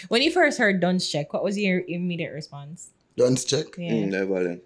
When you first heard Dunce Cheque, what was your immediate response? Dunce Cheque? Yeah. Valiant.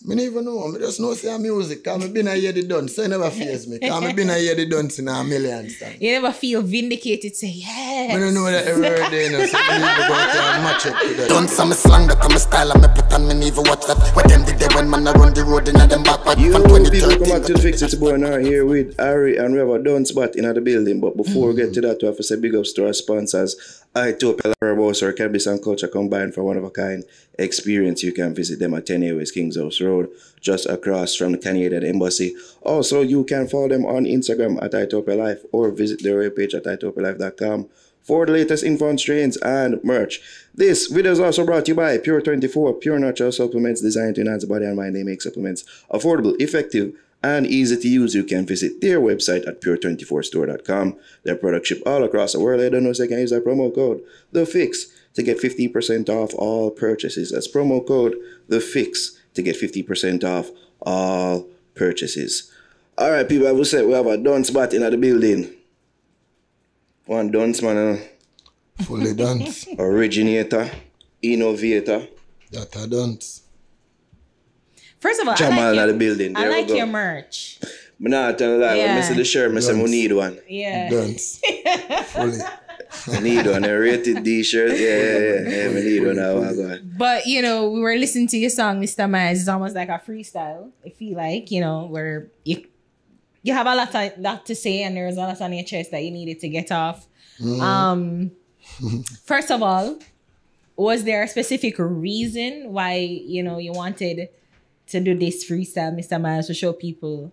I don't even know. I just know say music. Because I've been a hear the Dunce. So it never fears me. Because I've been a hear the Dunce in a million times. You never feel vindicated, say, yes. I don't know that every day, you know, so I need to go out and match up to that. Dunce, I'm a slang, that I'm a style, I'm a pretend, me never watch that. When them did they when man I run the road in them backward. You From people 2013. come back to the Fix It's Boy now here with Harry, and we have a Dunce spot in the building. But before we get to that, we have to say big ups to our sponsors. Itopia Larabos or Cannabis and Culture combined for one of a kind experience. You can visit them at 10A West Kings House Road, just across from the Canadian Embassy. Also, you can follow them on Instagram at Itopia Life or visit their webpage at itopialife.com for the latest info on strains and merch. This video is also brought to you by Pure 24, pure natural supplements designed to enhance the body and mind. They make supplements affordable, effective, and easy to use. You can visit their website at pure24store.com. Their products ship all across the world. I don't know if I can use that promo code, The Fix, to get 50% off all purchases. That's promo code, The Fix, to get 50% off all purchases. All right, people, I will say we have a Dunce spot in the building. One Dunce, man. Fully Dunce. Originator, innovator. That a Dunce. First of all, Jamal in the building. I There we like go. your merch. I'm not telling a lie. When I see the shirt, I say, we Dunce. need one. Yeah. Dunce. Fully. I need one. A rated D-shirt. Yeah, we need one. Now, go on. But, you know, we were listening to your song, Mr. Miles. It's almost like a freestyle. I feel like, you know, where you have a lot to say and there's a lot on your chest that you needed to get off. First of all, was there a specific reason why, you know, you wanted to do this freestyle, Mr. Miles, to show people,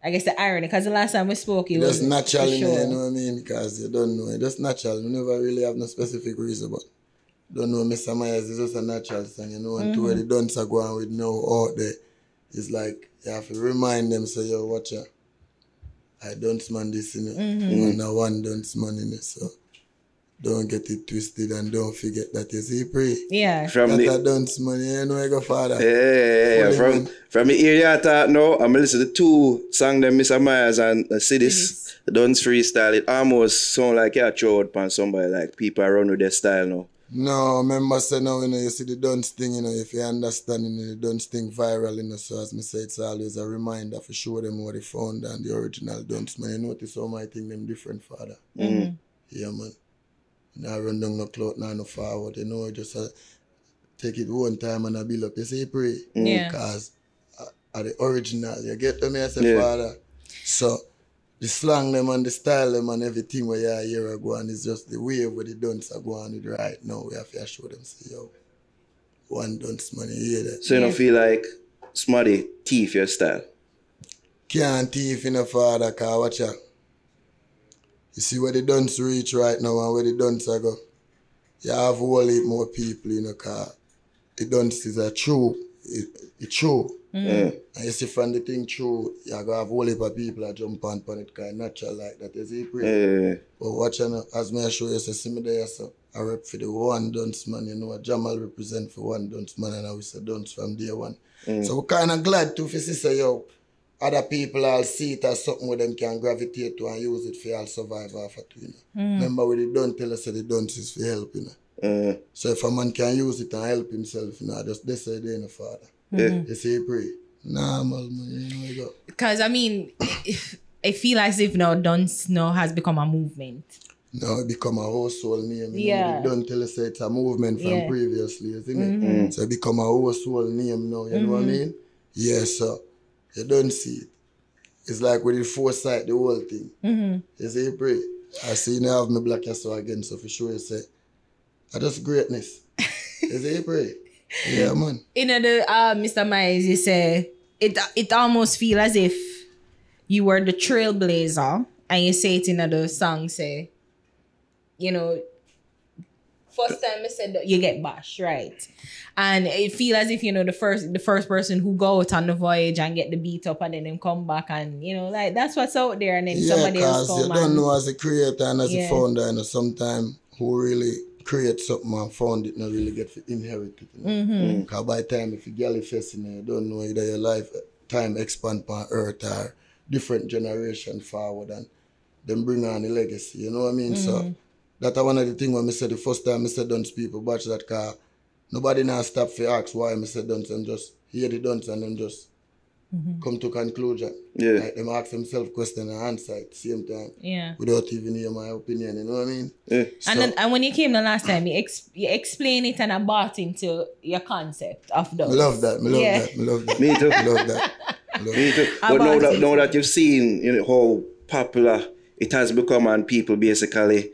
I guess, the irony? Because the last time we spoke, it was Just naturally, for sure. you know what I mean? Because you don't know. It's just natural. You never really have no specific reason, but don't know Mr. Myers is just a natural thing, you know, and to where the Dunce are going with no out there, it's like you have to remind them, say, yo, watch out. I Dunce man this in it. And I one Dunce man in it, so don't get it twisted and don't forget that you see pray. Yeah. From That the a Dunce man, you know I go father. yeah. Fully, man. From the area talk now, I'm listening to the two songs them Mr. Myers and see this Dunce freestyle. It almost sound like you throw out on somebody, like people around with their style now. No, remember say now, you know, you see the Dunce thing, you know, if you understand, you know, the Dunce thing viral, you know, so as me say, it's always a reminder to show them what they found and the original Dunce, man. You notice how my thing them different, father. Yeah, man. Now run down no clout, now no forward, you know, just take it one time and I build up. You see, pray. Yeah. Because are the original, you get to me, I say, father. So, the slang them and the style them and everything where you hear a go on is just the way where the Dunce are going with right now. We have to show them, say, yo, one Dunce man, you hear that? So you don't feel like somebody thief your style? Can't thief in a father, cause watch out. You see where the Dunce reach right now and where the Dunce are go. You have a whole heap more people, you know, cause the Dunce is a true, it's true. And you see from the thing true, you have a whole heap of people that jump on it, cause natural like that. You see, pray. But watch out, as me I show you, see me there, so I rep for the one Dunce man, you know, Jamal represent for one Dunce man, and I will say Dunce from day one. So we're kind of glad to say, yo, other people all see it as something where them can gravitate to and use it for all survive off of it, you know. Remember when they don't tell us that the Dunce is for help, you know. So if a man can use it and help himself, you know, just they say they ain't father. You say pray. Normal, man, you know you go. Because, I mean, I feel as if now Dunce now has become a movement. Now it become a household name. You Yeah. know, don't tell us it's a movement from previously, isn't it? So it become a household name now, you know what I mean? Yes, sir. You don't see it. It's like with the foresight, the whole thing. You say, pray. I say, you know, have me black so again, so for sure you say, I just greatness. You say, pray. Yeah, man. In the Mr. Myers, you say it almost feel as if you were the trailblazer, and you say it in the song, say, you know, first time I said that you get bashed, right? And it feel as if, you know, the first person who go out on the voyage and get the beat up and then them come back and, you know, like that's what's out there, and then somebody else come you don't know as a creator and as a founder, you know, sometimes who really create something and found it not really get to inherit it. You know? Because by the time if you gallifest, you know, you don't know either your lifetime expand on earth or different generation forward and then bring on the legacy, you know what I mean? So That's one of the things when I said the first time I said Dunce people batch that car. Nobody now stop for ask why I said Dunce and just hear the Dunce and then just come to conclusion. Yeah. Like them ask themselves question and answer at the same time. Yeah. Without even hear my opinion, you know what I mean? Yeah. So, And when you came the last time, you explain it and I bought into your concept of those. I love that. I love Yeah. that. I love that. Me too. I love that. I love Me that. too. But About now that you've seen, you know, how popular it has become and people basically,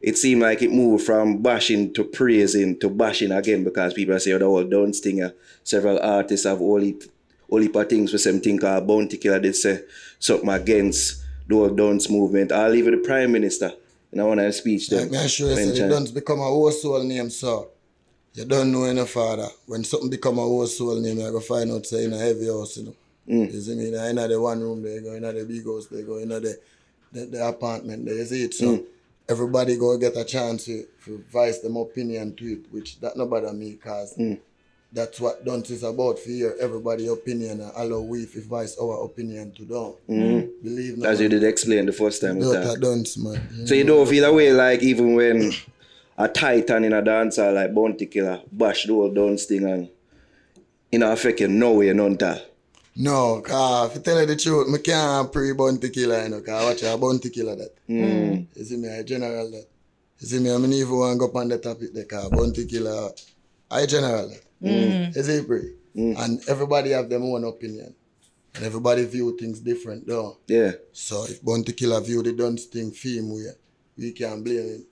it seemed like it moved from bashing to praising to bashing again because people say, oh, the whole Dunce thing, several artists have all heap of things for some thing called Bounty Killer. They say something against the whole Dunce movement. I'll leave it the Prime Minister in one of the speech there. Like me sure you say the Dunce become a whole soul name, so you don't know any father. When something become a whole soul name, you go find out say in a heavy house, you know. You see me? In the one room, they go in the big house, they go in the apartment, there, you see it. So everybody go get a chance to voice them opinion to it, which that no bother me because that's what Dunce is about, for hear everybody's opinion and allow we to voice our opinion to them. Believe me. As you did explain the first time. Not a Dunce, man. So you don't feel a way like even when a titan in a dancer like Bounty Killer bash the whole Dunce thing and in affect you no way, none tal. No, cause if I tell you the truth, I can't pre-Bounty Killer, you know, cause I watch a Bounty Killer that. You see me, I general that. You see me, I mean, even want to go up on the topic there, cause Bounty Killer, I general that. You see pre? And everybody have their own opinion. And everybody view things different, though. Yeah. So if Bounty Killer view the Dunce thing theme way, we can't blame him.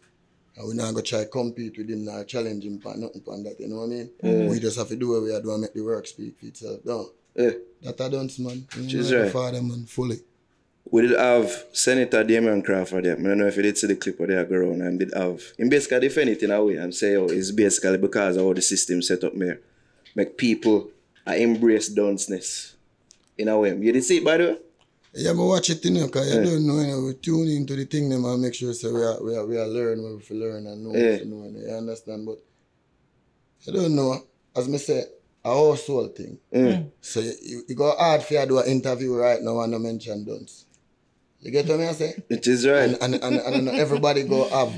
And we not going to try to compete with him, not challenge him for nothing for that, you know what I mean? We just have to do what we are doing and make the work speak for itself, though. Yeah. That a Dunce, man. She's You know, right. the father, man, fully. We did have Senator Damian Crawford there. I don't know if you did see the clip where they go around and did have him basically defend it in a way and say, oh, it's basically because of how the system set up there. Make people embrace Dunceness in a way. You did see it, by the way? Yeah, I watch it, you know, because you don't know, you know, we tune into the thing them and make sure so we are learn what we learn and know what we know, you understand? But you don't know, as I say, a household thing. So you go hard for you to do an interview right now and not mention Dunce. You get what I say? It is right. And everybody go have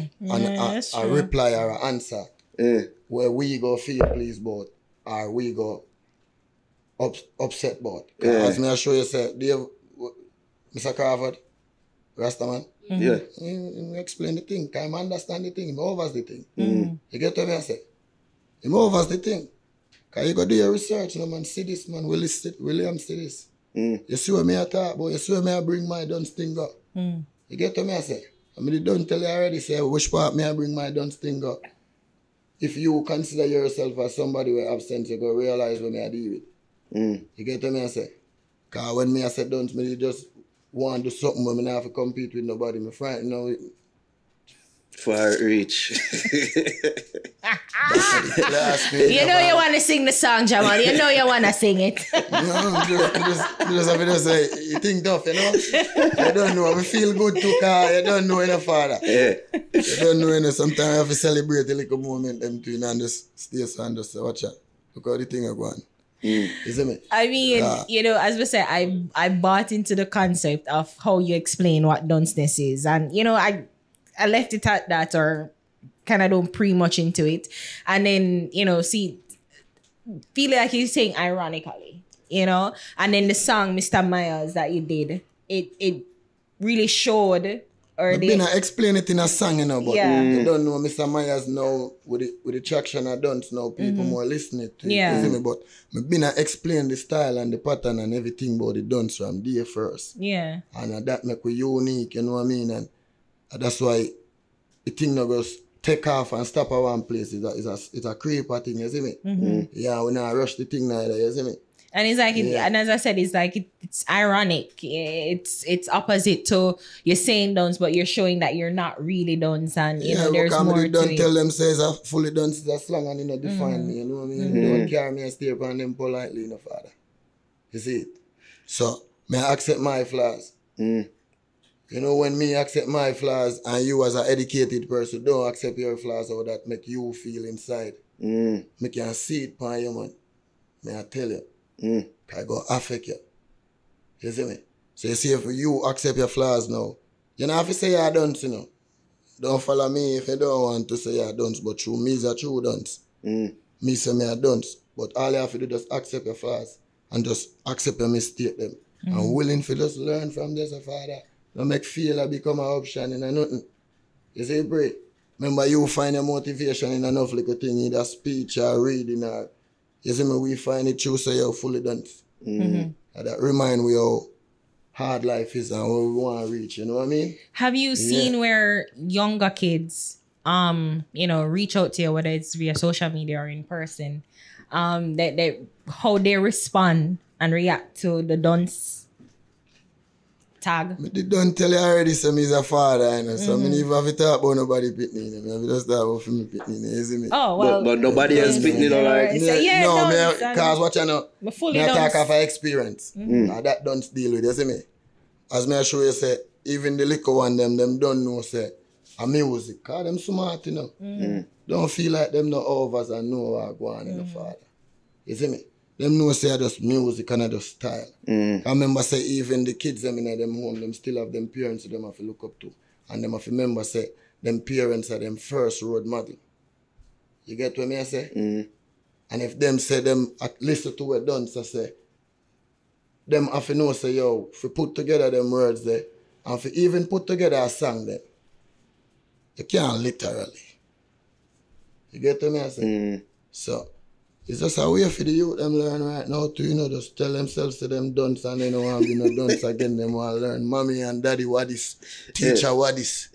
a reply or an answer where we go feel pleased about or we go upset about. As me I show you say, Dave, Mr. Crawford, Rastaman, he explain the thing, because I understand the thing, he overs the thing. You get what I say? He overs the thing. Because you go do your research, you know, man, see this, man, William see this. You see what me I talk about, you see what me I bring my Dunce thing up. You get what I say? I mean, don't tell you already, say, which part me I bring my Dunce thing up. If you consider yourself as somebody who absent, you go realize what me I deal with. You get what I say? Because when me I say Dunce, me just want to do something where me not have to compete with nobody. Me frightened now. Far reach. You know you want to sing the song, Jamal. You know you want to sing it. No, just have to say, you think tough, you know? You don't know. I feel good too, because you don't know any father. Yeah. You don't know any. Sometimes you have to celebrate a little moment them two and just stay so and just say, watch out. Look how the thing are going. You see me? I mean, you know, as we say, I bought into the concept of how you explain what Dunceness is. And, you know, I left it at that or kind of don't pre much into it. And then, you know, feel like he's saying ironically, you know? And then the song, Mr. Myers, that you did, it really showed. Or I've been explain it in a song, you know, but you don't know Mr. Myers now with the traction I done, now people more listening to it. You see me? But I've been explain the style and the pattern and everything about the Dunce from day first. Yeah. And that make we unique, you know what I mean? And that's why the thing not goes take off and stop at one place. It's a creeper thing, you see me? Yeah, we not rush the thing neither, you see me? And it's like, and as I said, it's like it's ironic. It's opposite to you're saying Dunce, but you're showing that you're not really Dunce, and you know there's more to don't it. tell them says I fully Dunce is a slang and you know define me. You know what I mean? Don't carry me and stay upon them politely, you know, father. You see it? So may I accept my flaws. You know, when me accept my flaws and you as an educated person don't accept your flaws, or that make you feel inside. Me can see it upon you, man. May I tell you? I go affect you. You see me? So you see, if you accept your flaws now, you don't have to say you're Dunce, you know. Don't follow me if you don't want to say you're Dunce, but through me is a true Dunce. Me say me a Dunce. But all you have to do just accept your flaws and just accept your mistake them. And willing to just learn from this, Father. Don't make failure become an option in a nothing. You see, pray. Remember, you find your motivation in enough little thing, either speech or reading or, you see me, we find it true, so you're fully Dunce. And that remind we how hard life is and where we want to reach, you know what I mean? Have you seen where younger kids, reach out to you, whether it's via social media or in person, that how they respond and react to the Dunce tag? They don't tell you already, so me's a father, you know, so I mean, if I have to talk about nobody pitney, I have to just talk about me pitney, you see me? Oh, well. But nobody else pitney, no, like. Because what you know, I talk of experience. That Dunce deal with, you see me? As me I show you, say, even the little one, them don't know, say, a music, because them smart, you know. Don't feel like them no overs and know what go on in the father. You see me? Them know say just music and just style. I remember say even the kids them in them home, them still have them parents them have to look up to. And them have to remember say them parents are them first road model. You get what me I say? And if them say them listen to what Dunce say, them have to know say yo, if we put together them words there, and if we even put together a song there, you can't literally. You get what me I say? So it's just a way for the youth them learn right now to, just tell themselves to them Dunce and they don't want to be no Dunce again. Them want to learn mommy and daddy what is, teacher what is.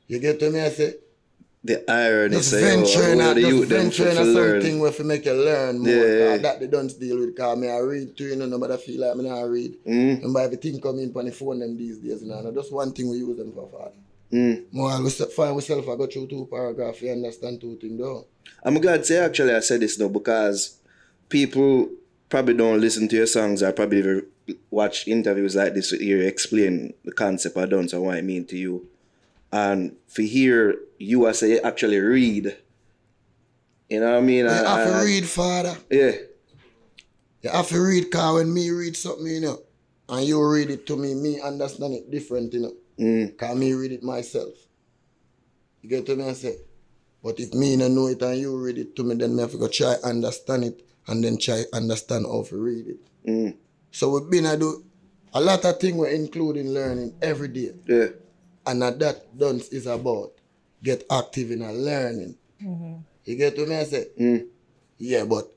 You get to me I say? The irony just say, venturing the youth them venturing to at learn. something where to make you learn more. That the Dunce deal with, because me I read too, nobody feel like me not read. And by everything come in on the phone them these days, just one thing we use them for, father. More we find ourselves I go through 2 paragraphs, you understand 2 things though. I'm glad to say actually I said this now because people probably don't listen to your songs or probably never watch interviews like this to hear you explain the concept of Dunce and what it means to you. And for hear you as say actually read, you know what I mean? You have to read, father. Yeah. You have to read, because when me read something, and you read it to me understand it different, because me read it myself. You get to me and say? But if me don't know it and you read it to me, then me have to go try understand it and then try understand how to read it. So we've been to do a lot of things we're including learning every day. Yeah. And that Dunce is about get active in a learning. You get to me and say? Yeah, but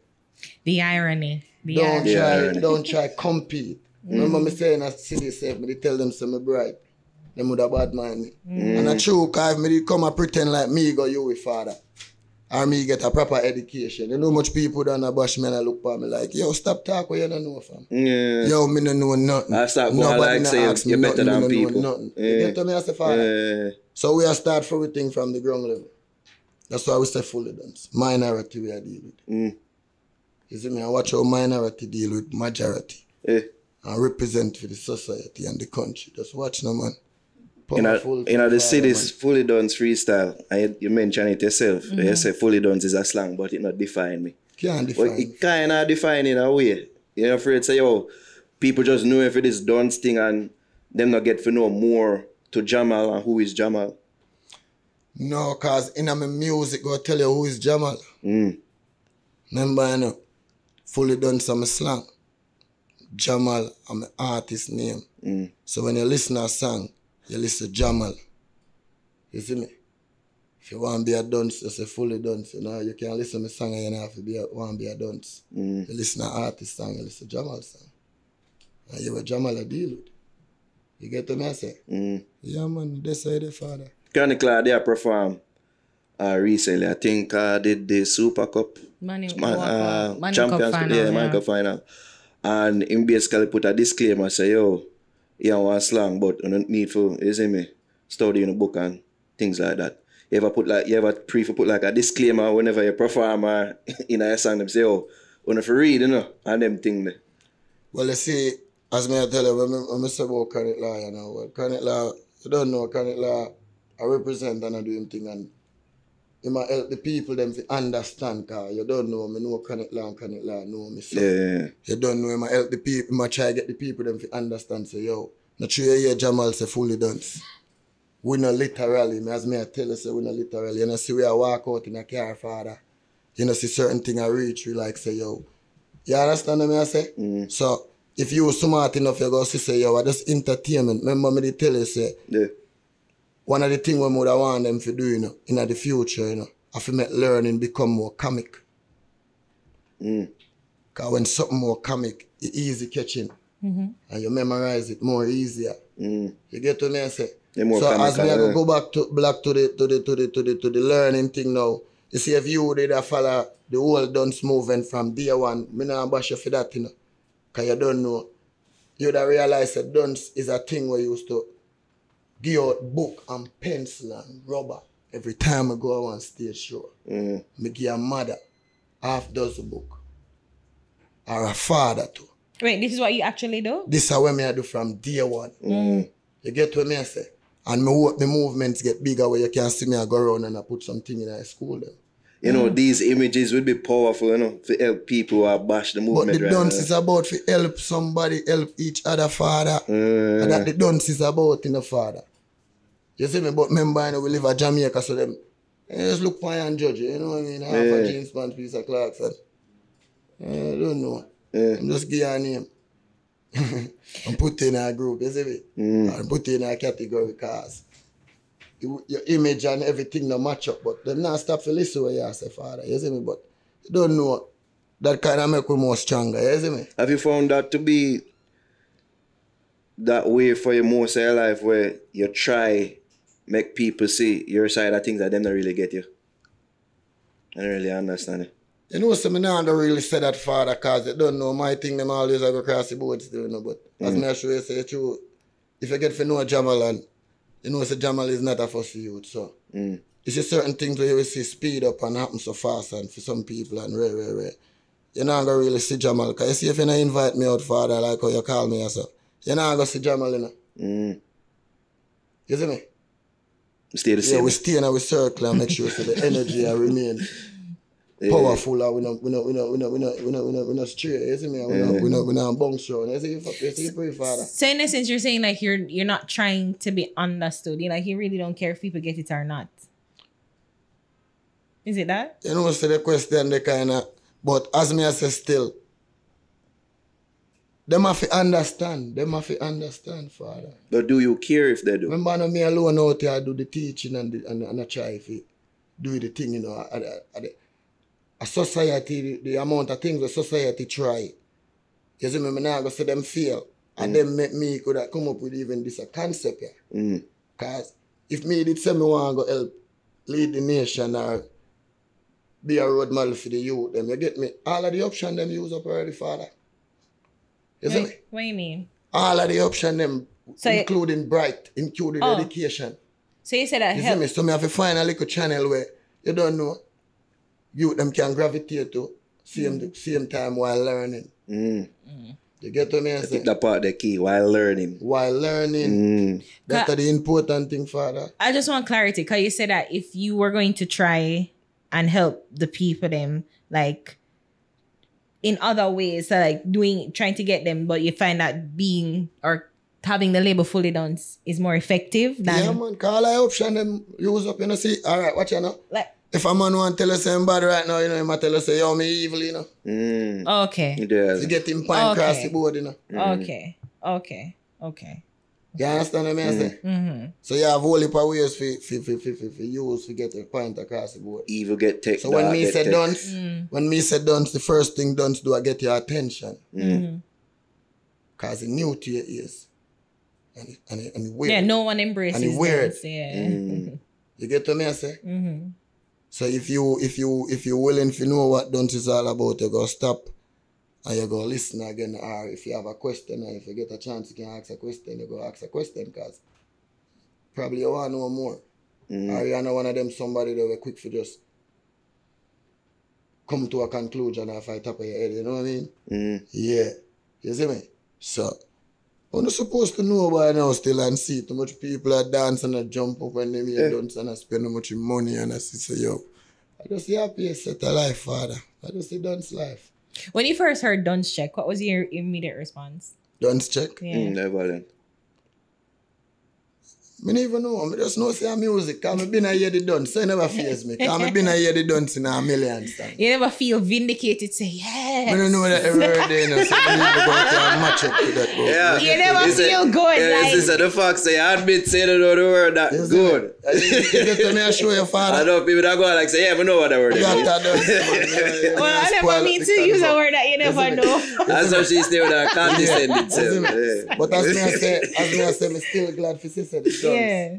The irony. Don't try compete. Remember me saying I see this self, me tell them some bright. Them would have bad mind me. And that's true, because if me come and pretend like me go you with father, or me get a proper education, you know much people down a bash me and I look for me like, yo, stop talk what you don't know, fam. Yo, me don't know nothing. I start going like saying you're better than people. You get to me as a father. So we are start everything from the ground level. That's why we say fully Dunce. Minority we are deal with. You see me, I watch how minority deal with majority. And represent for the society and the country. Just watch no man. The city's fully Dunce freestyle. You mentioned it yourself. You say fully Dunce is a slang, but it not define me. Can't define. But it kind of define in a way. You're afraid to say, yo, people just know if it is Dunce thing and them not get to know more to Jamal and who is Jamal. No, because in my music, go tell you who is Jamal. Remember, fully Dunce some slang. Jamal, I'm an artist name. So when you listen to a song, you listen to Jamal. You see me? If you want to be a Dunce, you say fully Dunce. You can't listen to my song and you don't have to want to be a Dunce. You listen to artist song, you listen to Jamal song. And you with Jamal a deal with. You get to me I say? Yeah man, that's how the father. Chronicle, they perform recently. I think did the Super Cup. Champions Cup final. And him basically put a disclaimer, say, yo, you don't want slang, but you don't need for, you see me, study in a book and things like that. You ever prefer put like a disclaimer whenever you perform in a song, them say, oh, you have to read, and them things there. Well, you see, as me I tell you, when I say about Chronic Law, well, Chronic Law, you don't know Chronic Law, I represent and I do him thing, and it might help the people them to understand, because you don't know me, know Chronic Law and Chronic Law know me. So you don't know, it might help the people, it might try to get the people them to understand, say, yo, not sure you hear Jamal say fully Dunce. we not literally, as me I tell you, say we not literally. You know, see we a walk out in a car, father. You know, see certain thing I reach, we like say, yo. You understand what I say? So, if you smart enough, you go see say, yo, that's entertainment. Remember me they tell you, say, one of the things we would want them to do, you know, in the future, you know, I feel make learning become more comic. Because when something more comic, it's easy catching. And you memorize it more easier. You get what I say? So as me I go back to the learning thing now, you see if you did a follow the whole Dunce movement from day one, me not bash you for that, you know. Because you don't know. You'd have realized that Dunce is a thing where you used to give out book and pencil and rubber every time I go on stage show. Me give a mother half dozen book. Or a father too. Wait, this is what you actually do? This is what me I do from day one. You get what me I say? And me hope the movements get bigger where you can see me I go around and I put something in a school then. You know, these images would be powerful, you know, to help people who are bash the movement. But the Dunce is about to help somebody, help each other, father. And that the Dunce is about in the father. You see me? But remember, you know, we live in Jamaica, so them just look for and judge you, you know what I mean? Half a jeans pants piece of Clarkson. I don't know. I'm just give you a name. And put in a group, you see me? And put in a category because your image and everything no match up, but them not stop to listen what you say, father, you see me? But you don't know that kind of make we more stronger, you see me? Have you found that to be that way for you most of your life where you try make people see your side of things that them don't really get you? I don't really understand it. You know, so me not really say that, father, because they don't know my thing, them always go across the board still, you know, but as me I show you, say true, if you get to know Jamal and you know, say Jamal is not a fussy youth, so it's just certain things where you will see speed up and happen so fast and for some people and rare. You're not going to really see Jamal, because you see if you not invite me out, father, like how you call me yourself, you're not going to see Jamal, you know. You see me? Stay the same. Yeah, we stay in our circle and make sure so the energy remain powerful and we not straight, you see me? We not bounce around. You see you pray, father. So in essence, you're saying like you're not trying to be understood. You like you really don't care if people get it or not. Is it that? You know, so the question they kind of, but as me I say still, them have to understand. Them have to understand, father. But do you care if they do? Remember, no, me alone out here do the teaching and I try to do the thing, you know, a society, the amount of things the society try. You see me, I'm not going to see them fail. And them make me could have come up with even this a concept here. Because if me did say me want to go help lead the nation or be a road model for the youth, then you get me, all of the options them use up already, father. You see me? What do you mean? All of the options them, so including bright, including education. So you said that you help. See me? So me have to find a little channel where you don't know, youth them can gravitate to same time while learning. You get what I say? That part the key, while learning. While learning. That's the important thing, father. I just want clarity, because you said that if you were going to try and help the people them, like, in other ways, so like trying to get them, but you find that being or having the label fully done is more effective than... Yeah, man, call I option them use up, you know, see, all right, watch you know. Like, if a man want to tell us I'm bad right now, you know, he might tell us, say, yo, me evil, you know. Okay. You get him point across the board, you know. Okay. You understand what I say? So you have whole heap of ways for use to get a point across the board. Evil get take. So when me say Dunce, the first thing Dunce do, I get your attention. Because he new to your ears. And he weird. Yeah, no one embraces and he weird. Dunce, yeah. You get what I say? So if you willing to know what Dunce is all about, you go stop and you go listen again. Or if you have a question or if you get a chance, you can ask a question, you go ask a question because probably you want to know more. Or you're not one of them somebody that were quick for just come to a conclusion or fight top of your head, you know what I mean? Yeah. You see me? So I'm not supposed to know by now still and see too much people are dancing and jump up when they hear Dunce and I spend too much money and I say, yo, I just see happy set a life, father. I just see Dunce life. When you first heard Dunce Cheque, what was your immediate response? Dunce Cheque? Yeah. Never then. I don't even know. I just know say music. Because I been a hear the Dunce. So it never fears me. Because I been a hear the Dunce in a million times. You never feel vindicated, say, yes. I don't know that every day, you know, so I need to go and match up to that. Yeah. You never feel good. Yeah, like, this is the fact. Say, I admit, say the word that good. You get to me and show your father. I know people that go like say, yeah, we know what the word is. You got that Dunce. well, I never mean to use a word that you never know. That's how she stay with her condescending self. Yeah. But as me I say, I'm still glad for sister the Dunce. Yeah.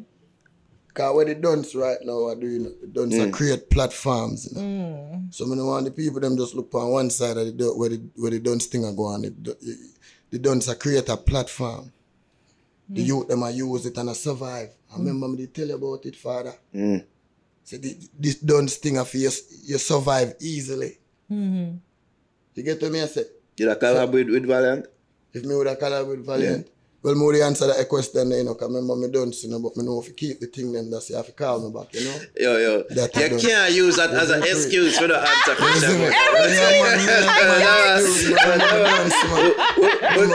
Because what the Dunce right now are doing, the Dunce are create platforms. You know? So I don't want the people them just look on one side of the where the Dunce thing are going. The Dunce are create a platform. The youth them are use it and survive. I remember me tell you about it, father. So this Dunce thing of you survive easily. You get to me I say? You like collab with Valiant? If me would have collab with Valiant. Well, more the answer that question, you know, because remember me Dunce, you know, but me know if you keep the thing then that's you have to call me back, you know? Yo. That You can't use that as an excuse for the answer question. We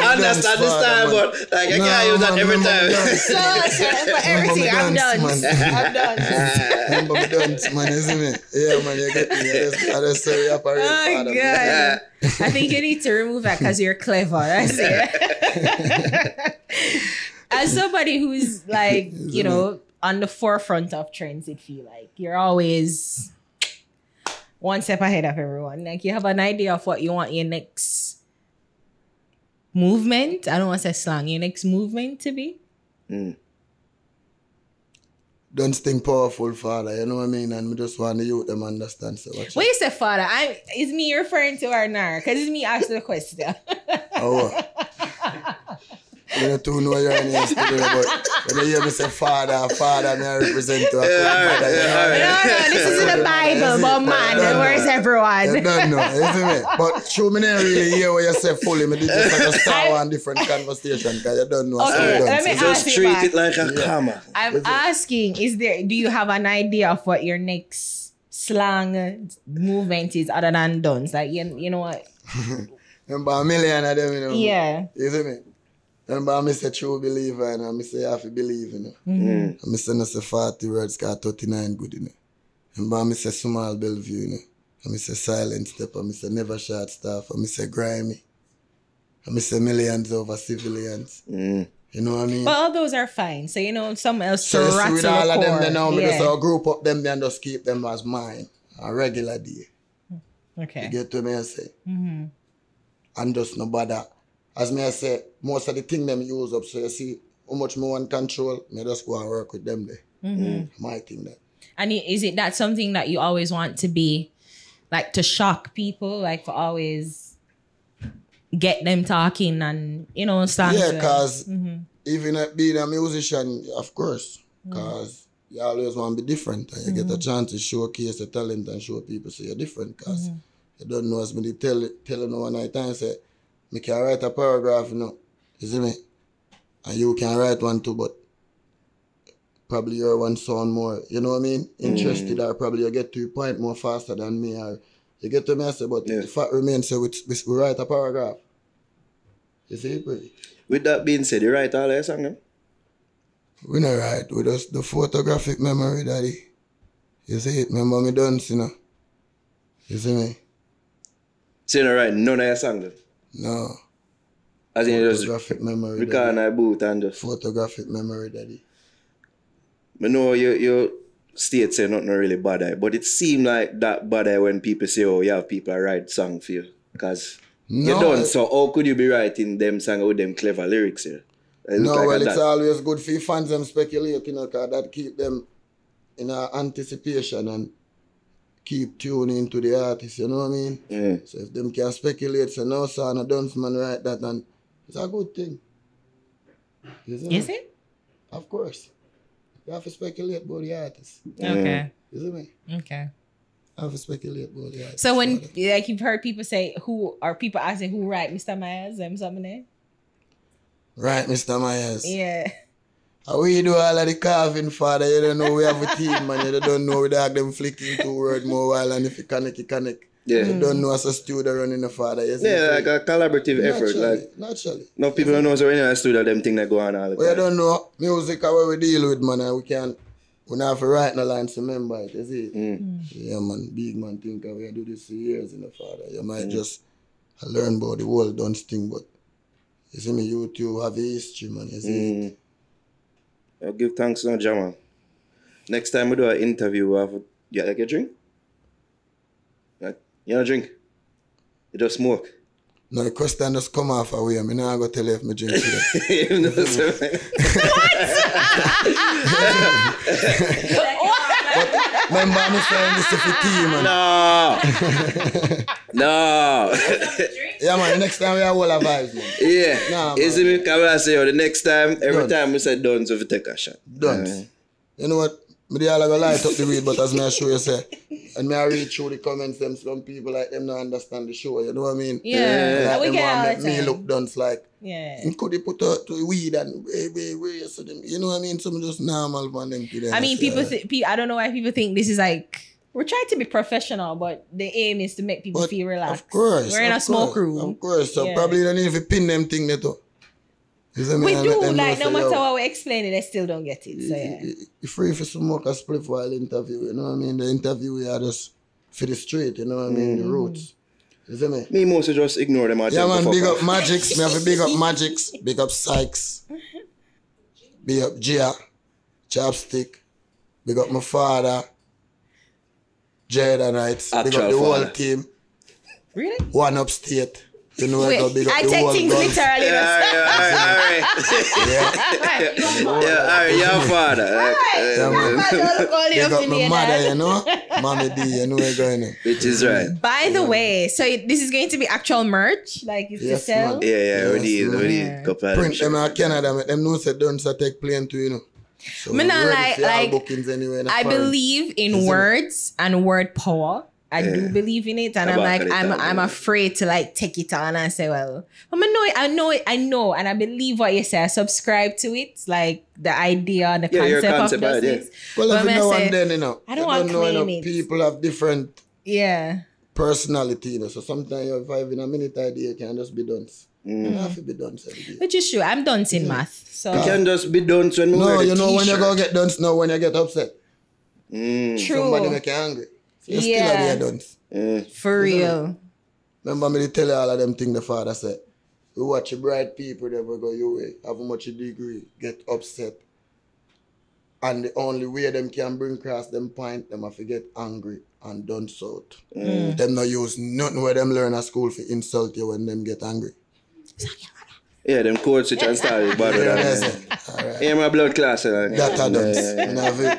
understand this time, but like you can't use that every time. For everything, I'm done. Remember me Dunce, man, isn't it? Yeah, man, you get me. I just say you operate Oh, God. I think you need to remove that because you're clever. That's it. As somebody who's like, you know, on the forefront of trends, it feel like you're always one step ahead of everyone. Like you have an idea of what you want your next movement. I don't want to say slang. Your next movement to be. Dunce thing powerful, father. You know what I mean? And we just want the youth them understand. So watch What you say, father? Is me you're referring to or not? Because it's me asking the question. Oh. You don't two know you're in here today, but when you hear me say father, me I represent to a mother. No, this is in the Bible, but man, where's everyone? You don't know, isn't it? But show me not really hear what you say fully. Me did just start one different conversation because you don't know. Okay, let me ask Just you treat back. it like a comma. I'm asking, do you have an idea of what your next slang movement is other than Dunce? Like, you know what? Remember a million of them, you know? Yeah. Isn't it? Remember I say true believer and I say you have to believe, you know? And I say no say 40 words because 39 good, you know? Remember I say small Bellevue, you know? And I say silent step, and I say never short staff, and I say grimy. And I say millions over civilians. You know what I mean? But all those are fine. So, you know, something else So to you see rattle with all of them, core. then now me just group up them and just keep them as mine. A regular day. Okay. You get to me and say? And just no bother. As me I say, most of the thing them use up, so you see how much me want control, me just go and work with them there. My thing that. And is it that something that you always want to be, like to shock people, like for always get them talking and, you know, stand Yeah, because even being a musician, of course, because you always want to be different and you get a chance to showcase your talent and show people so you're different because you don't know as me tell you one night time say, I can write a paragraph, you know, you see me? And you can write one too, but probably your one sound more, you know what I mean? Interested or probably you get to your point more faster than me or you get to me, I say, but the fact remains, so we write a paragraph. You see it, pretty? With that being said, you write all your songs, them? We not write, we just the photographic memory, daddy. You see it? Remember me Dunce, you know? You see me? So you don't write none of your songs, them? No. As in you just Photographic memory, record in a booth and just... Photographic memory, daddy. I know your state say nothing really bother, but it seemed like that bother when people say, oh, you have people that write songs for you. Because you don't, so how could you be writing them songs with them clever lyrics here? It's always good for your fans them speculate, you know, because that keep them in anticipation and keep tuning into the artist, you know what I mean? So if them can speculate, say no son, a Dunce man write that, and it's a good thing. Is it? Of course. You have to speculate about the artist. Okay. You see me? Okay. I have to speculate about the artist. So when, like, you've heard people say, people asking who write Mr. Myers, something there? Right, Mr. Myers. Yeah. How we do all of the carving, father? You don't know we have a team, man. You don't know we dog them flicking 2 words more while, and if you connect, you connect. Yeah. You don't know as a studio running the father. Yes, Yeah, like a collaborative effort. Like, naturally. no people don't know so when you're in a studio, them thing that go on all the But you time. don't know music how we deal with, man, and we not have to write no lines to remember it, you see? Yeah, man, big man think we do this for years in the father. You might just learn about the whole Dunce thing, but you see me, YouTube have a history, man, you see? I'll give thanks to Jamal. Next time we do an interview, we have like a drink? Like, you don't drink? You just smoke? No, the question just come off away. I'm not going to tell you if I drink today. You know what I'm saying? Remember, I'm saying this for tea, man. No. Yeah, man, the next time we have all our vibes, man. Yeah. Nah, You man. see me? Come and say, the next time, every Dunce. time we say Dunce, we take a shot. Dunce. You know what? Me all go light up the weed, but as me I show you say, and me I read through the comments, them some people like them not understand the show. You know what I mean? Yeah. Like We them get want all make the me time. look Dunce like. Yeah. Could they put out to weed and way so them, you know what I mean? Some just normal man them to them. I mean, I don't know why people think this is like, we're trying to be professional, but the aim is to make people But feel relaxed. Of course. We're in a smoke room. Of course. So Yeah. probably don't need to pin them thing there too. You see me? We And do, let them know, like, no say, matter yo, how we explain it, they still don't get it. So, yeah. you're free for smoke a spliff while interview, you know what I mean? The interview we are just for the street, you know what I mean? The roots. You see me? Me mostly just ignore them. Yeah, man, big up Magix. Me have to big up Magix. Big up Sykes. Big up Gia. Chapstick. Big up my father. Jada Knights. Big Actual up the whole father. team. Really? One upstate. You know Wait, I go big up I the take whole things guns. literally. Your father. Yeah, man. Big up my mother, By you know? Mommy D, you know where going in. Which is right. the way, so this is going to be actual merch? Like, it's Yes, to sell? man. Yeah, we Yes, man. need a couple of Print them them. in Canada, make them know say Dunce take plane too, you know. So Me not ready like- for all like, bookings anyway in the I foreign. believe in Isn't it? words and word power. I do believe in it, and I'm About like, it, I'm afraid to like take it on and say, well, I know, and I believe what you say. I subscribe to it, like the idea and the Yeah, your concept of concept, justice. Well, But every me now say, and then, you know. I don't you want know, claim you know, it. people have different Yeah, personality, you know. So sometimes you have in a minute idea, it can just be Dunce. You have to be Dunce every day. which is true. I'm done in math, so You can just be Dunce when we No, wear the you know when you t-shirt. go get Dunce now, when you get upset. true. Somebody make you angry. So you Yeah. still are Dunce. For real. Remember me to tell you all of them things the father said. We watch the bright people that will go your way, have much degree, get upset. And the only way them can bring across them point, them have to get angry and Dunce out. Them not use nothing where them learn at school for insult you when them get angry. Yeah, them code switch and style is better than That's that. it. All right. Yeah, my blood class. Like. That a Dunce.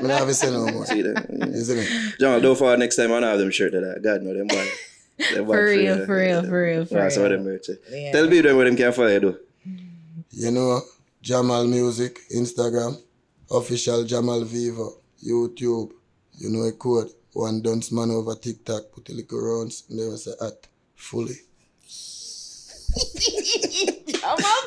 I never say no more. See that? You see me? Jamal, don't fall next time I don't have them shirt that. God no, them bad. Them bad For real, you. for real, for real, for Yeah, some of real. them merch. Yeah. Tell people them where them can follow you though. You know, Jamal Music, Instagram, official Jamal Vivo, YouTube, you know a code, one Dunce man over TikTok, put a little rounds, and they will say at fully.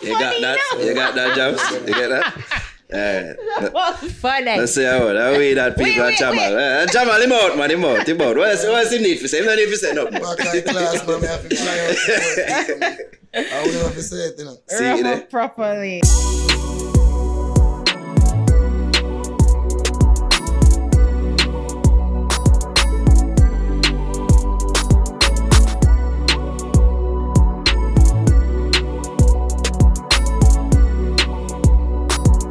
You got that? You got that, Jams? You get that? Alright. Funny. Let's see how way that people are Jamal. Jamal, him out, man, him out. What's the need for say? Him no need for say nothing. Back at the class, man, I have to fly out. I wouldn't have to say it, you know. See you there. Properly.